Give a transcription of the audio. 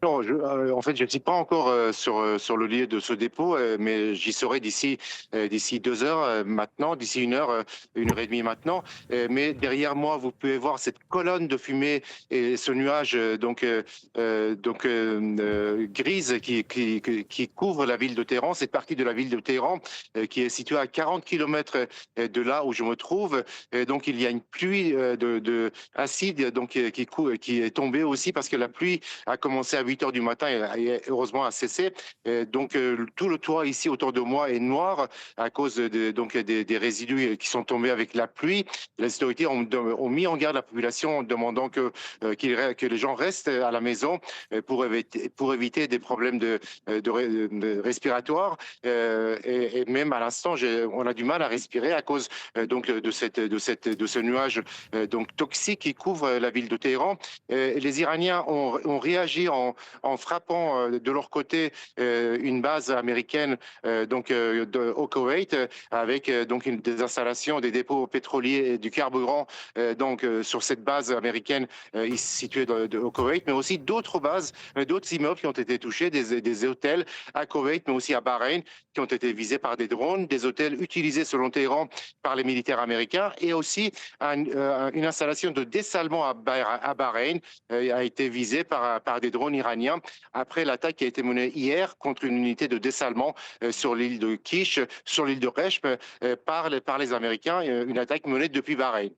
Non, en fait, je ne suis pas encore sur le lieu de ce dépôt, mais j'y serai d'ici 2 heures maintenant, d'ici 1 heure et demie maintenant. Mais derrière moi, vous pouvez voir cette colonne de fumée et ce nuage grise qui couvre la ville de Téhéran, cette partie de la ville de Téhéran qui est située à 40 kilomètres de là où je me trouve. Et donc il y a une pluie acide qui est tombée aussi parce que la pluie a commencé à 8 heures du matin et heureusement a cessé. Tout le toit ici autour de moi est noir à cause des résidus qui sont tombés avec la pluie. Les autorités ont mis en garde la population en demandant que les gens restent à la maison pour éviter des problèmes de respiratoires. Et même à l'instant, on a du mal à respirer à cause de ce nuage toxique qui couvre la ville de Téhéran. Les Iraniens ont réagi en frappant de leur côté une base américaine au Koweït avec des installations, des dépôts pétroliers et du carburant sur cette base américaine située au Koweït, mais aussi d'autres bases, d'autres immeubles qui ont été touchés, des hôtels à Koweït, mais aussi à Bahreïn, qui ont été visés par des drones, des hôtels utilisés selon Téhéran par les militaires américains, et aussi une installation de dessalement à Bahreïn a été visée par des drones iraniens après l'attaque qui a été menée hier contre une unité de dessalement sur l'île de Kish, sur l'île de Resh, par les Américains, une attaque menée depuis Bahreïn.